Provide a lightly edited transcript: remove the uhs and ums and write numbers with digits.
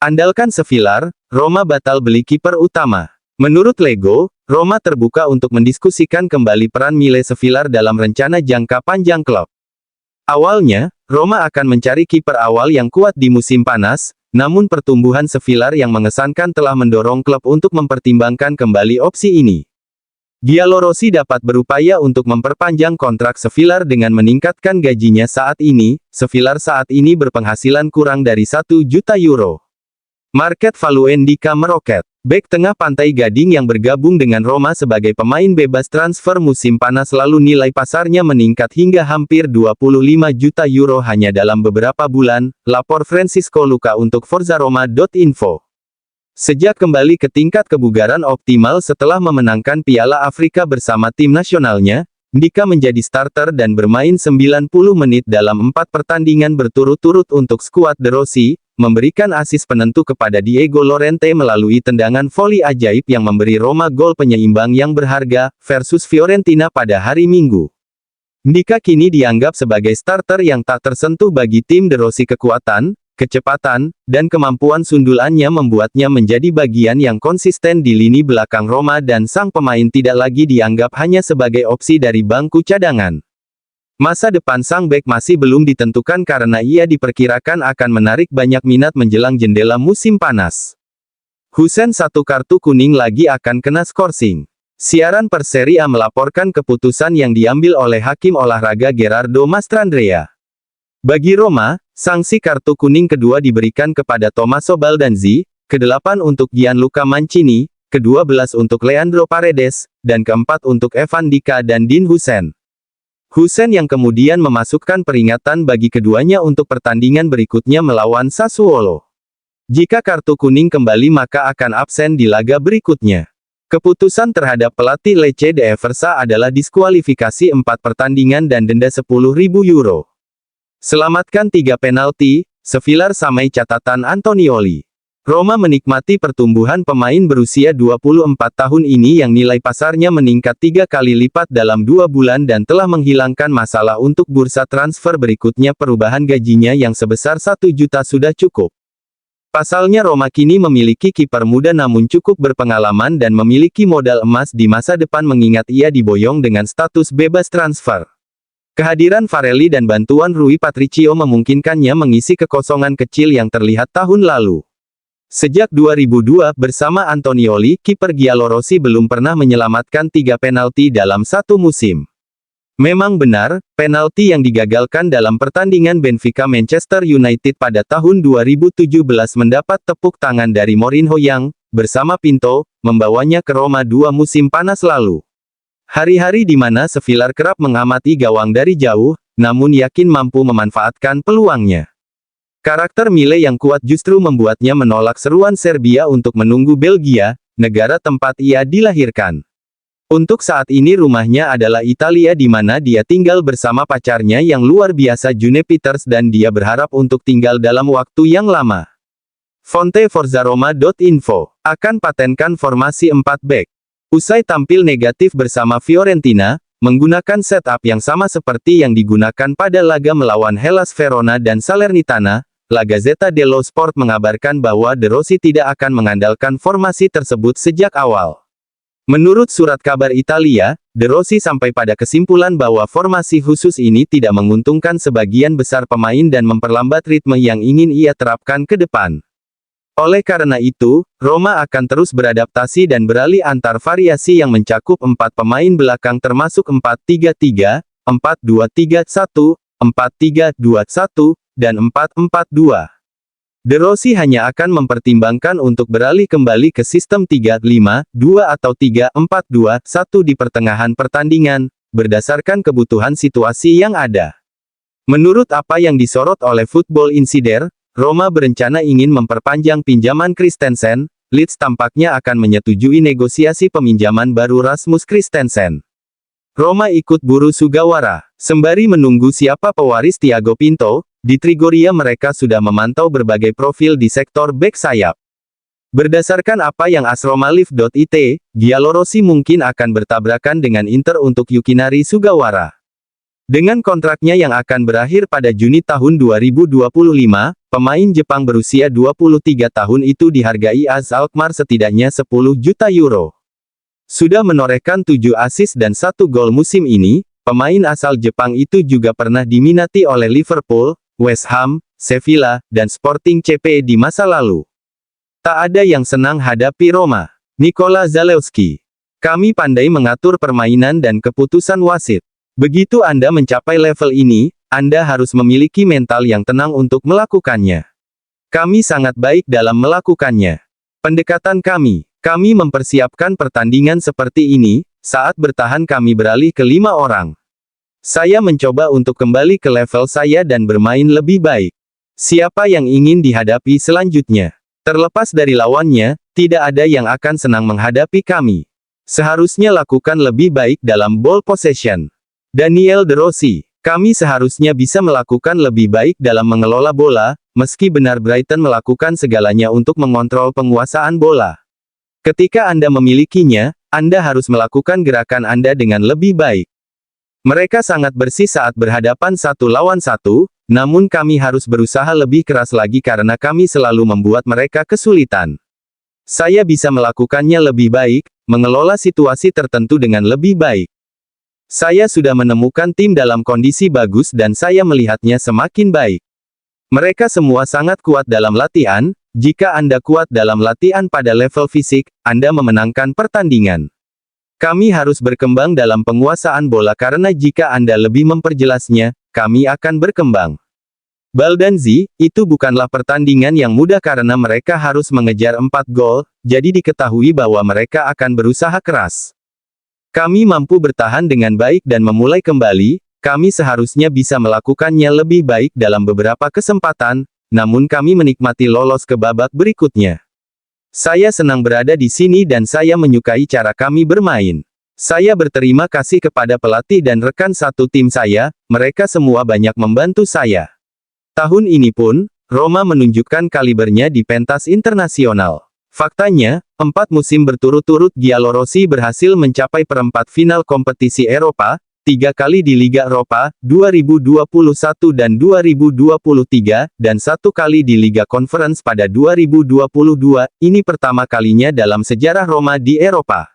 Andalkan Sevilla, Roma batal beli kiper utama. Menurut Lego, Roma terbuka untuk mendiskusikan kembali peran Mile Sevilla dalam rencana jangka panjang klub. Awalnya, Roma akan mencari kiper awal yang kuat di musim panas, namun pertumbuhan Sevilla yang mengesankan telah mendorong klub untuk mempertimbangkan kembali opsi ini. Giallorossi dapat berupaya untuk memperpanjang kontrak Sevilla dengan meningkatkan gajinya saat ini. Sevilla saat ini berpenghasilan kurang dari 1 juta euro. Market value Ndicka meroket. Bek tengah Pantai Gading yang bergabung dengan Roma sebagai pemain bebas transfer musim panas lalu nilai pasarnya meningkat hingga hampir 25 juta euro hanya dalam beberapa bulan, lapor Francisco Luca untuk forzaroma.info. Sejak kembali ke tingkat kebugaran optimal setelah memenangkan Piala Afrika bersama tim nasionalnya, Ndicka menjadi starter dan bermain 90 menit dalam 4 pertandingan berturut-turut untuk skuad De Rossi, memberikan asis penentu kepada Diego Llorente melalui tendangan voli ajaib yang memberi Roma gol penyeimbang yang berharga, versus Fiorentina pada hari Minggu. Ndicka kini dianggap sebagai starter yang tak tersentuh bagi tim De Rossi. Kekuatan, kecepatan, dan kemampuan sundulannya membuatnya menjadi bagian yang konsisten di lini belakang Roma dan sang pemain tidak lagi dianggap hanya sebagai opsi dari bangku cadangan. Masa depan sang bek masih belum ditentukan karena ia diperkirakan akan menarik banyak minat menjelang jendela musim panas. Husein satu kartu kuning lagi akan kena skorsing. Siaran per Serie A melaporkan keputusan yang diambil oleh hakim olahraga Gerardo Mastrandrea. Bagi Roma, sanksi kartu kuning kedua diberikan kepada Tommaso Baldanzi, ke-8 untuk Gianluca Mancini, ke-12 untuk Leandro Paredes, dan ke-4 untuk Evan Ndicka dan Dean Husein. Husein yang kemudian memasukkan peringatan bagi keduanya untuk pertandingan berikutnya melawan Sassuolo. Jika kartu kuning kembali maka akan absen di laga berikutnya. Keputusan terhadap pelatih Lecce de Aversa adalah diskualifikasi 4 pertandingan dan denda 10.000 euro. Selamatkan 3 penalti, Sevilla samai catatan Antonioli. Roma menikmati pertumbuhan pemain berusia 24 tahun ini yang nilai pasarnya meningkat 3 kali lipat dalam 2 bulan dan telah menghilangkan masalah untuk bursa transfer berikutnya. Perubahan gajinya yang sebesar 1 juta sudah cukup. Pasalnya Roma kini memiliki kiper muda namun cukup berpengalaman dan memiliki modal emas di masa depan mengingat ia diboyong dengan status bebas transfer. Kehadiran Varelli dan bantuan Rui Patricio memungkinkannya mengisi kekosongan kecil yang terlihat tahun lalu. Sejak 2002 bersama Antonioli, kiper Giallorossi belum pernah menyelamatkan 3 penalti dalam satu musim. Memang benar, penalti yang digagalkan dalam pertandingan Benfica Manchester United pada tahun 2017 mendapat tepuk tangan dari Mourinho yang, bersama Pinto, membawanya ke Roma 2 musim panas lalu. Hari-hari di mana Sevilla kerap mengamati gawang dari jauh, namun yakin mampu memanfaatkan peluangnya. Karakter Mile yang kuat justru membuatnya menolak seruan Serbia untuk menunggu Belgia, negara tempat ia dilahirkan. Untuk saat ini rumahnya adalah Italia di mana dia tinggal bersama pacarnya yang luar biasa June Peters dan dia berharap untuk tinggal dalam waktu yang lama. Fonte forzaroma.info akan patenkan formasi 4 back. Usai tampil negatif bersama Fiorentina, menggunakan setup yang sama seperti yang digunakan pada laga melawan Hellas Verona dan Salernitana, La Gazzetta dello Sport mengabarkan bahwa De Rossi tidak akan mengandalkan formasi tersebut sejak awal. Menurut surat kabar Italia, De Rossi sampai pada kesimpulan bahwa formasi khusus ini tidak menguntungkan sebagian besar pemain dan memperlambat ritme yang ingin ia terapkan ke depan. Oleh karena itu, Roma akan terus beradaptasi dan beralih antar variasi yang mencakup 4 pemain belakang termasuk 4-3-3, 4-2-3-1, 4-3-2-1, dan 4-4-2. De Rossi hanya akan mempertimbangkan untuk beralih kembali ke sistem 3-5-2 atau 3-4-2-1 di pertengahan pertandingan, berdasarkan kebutuhan situasi yang ada. Menurut apa yang disorot oleh Football Insider, Roma berencana ingin memperpanjang pinjaman Christensen. Leeds tampaknya akan menyetujui negosiasi peminjaman baru Rasmus Christensen. Roma ikut buru Sugawara. Sembari menunggu siapa pewaris Thiago Pinto, di Trigoria mereka sudah memantau berbagai profil di sektor bek sayap. Berdasarkan apa yang asromalive.it, Giallorossi mungkin akan bertabrakan dengan Inter untuk Yukinari Sugawara. Dengan kontraknya yang akan berakhir pada Juni tahun 2025, pemain Jepang berusia 23 tahun itu dihargai AS Alkmaar setidaknya 10 juta euro. Sudah menorehkan 7 assist dan 1 gol musim ini, pemain asal Jepang itu juga pernah diminati oleh Liverpool, West Ham, Sevilla, dan Sporting CP di masa lalu. Tak ada yang senang hadapi Roma. Nikola Zalewski. Kami pandai mengatur permainan dan keputusan wasit. Begitu Anda mencapai level ini, Anda harus memiliki mental yang tenang untuk melakukannya. Kami sangat baik dalam melakukannya. Pendekatan kami mempersiapkan pertandingan seperti ini, saat bertahan kami beralih ke 5 orang. Saya mencoba untuk kembali ke level saya dan bermain lebih baik. Siapa yang ingin dihadapi selanjutnya? Terlepas dari lawannya, tidak ada yang akan senang menghadapi kami. Seharusnya lakukan lebih baik dalam ball possession. Daniel De Rossi. Kami seharusnya bisa melakukan lebih baik dalam mengelola bola, meski benar Brighton melakukan segalanya untuk mengontrol penguasaan bola. Ketika Anda memilikinya, Anda harus melakukan gerakan Anda dengan lebih baik. Mereka sangat bersih saat berhadapan 1 lawan 1, namun kami harus berusaha lebih keras lagi karena kami selalu membuat mereka kesulitan. Saya bisa melakukannya lebih baik, mengelola situasi tertentu dengan lebih baik. Saya sudah menemukan tim dalam kondisi bagus dan saya melihatnya semakin baik. Mereka semua sangat kuat dalam latihan. Jika Anda kuat dalam latihan pada level fisik, Anda memenangkan pertandingan. Kami harus berkembang dalam penguasaan bola karena jika Anda lebih memperjelasnya, kami akan berkembang. Baldanzi, itu bukanlah pertandingan yang mudah karena mereka harus mengejar 4 gol, jadi diketahui bahwa mereka akan berusaha keras. Kami mampu bertahan dengan baik dan memulai kembali, kami seharusnya bisa melakukannya lebih baik dalam beberapa kesempatan, namun kami menikmati lolos ke babak berikutnya. Saya senang berada di sini dan saya menyukai cara kami bermain. Saya berterima kasih kepada pelatih dan rekan satu tim saya, mereka semua banyak membantu saya. Tahun ini pun, Roma menunjukkan kalibernya di pentas internasional. Faktanya, 4 musim berturut-turut Giallorossi berhasil mencapai perempat final kompetisi Eropa, 3 kali di Liga Eropa, 2021 dan 2023, dan 1 kali di Liga Conference pada 2022, ini pertama kalinya dalam sejarah Roma di Eropa.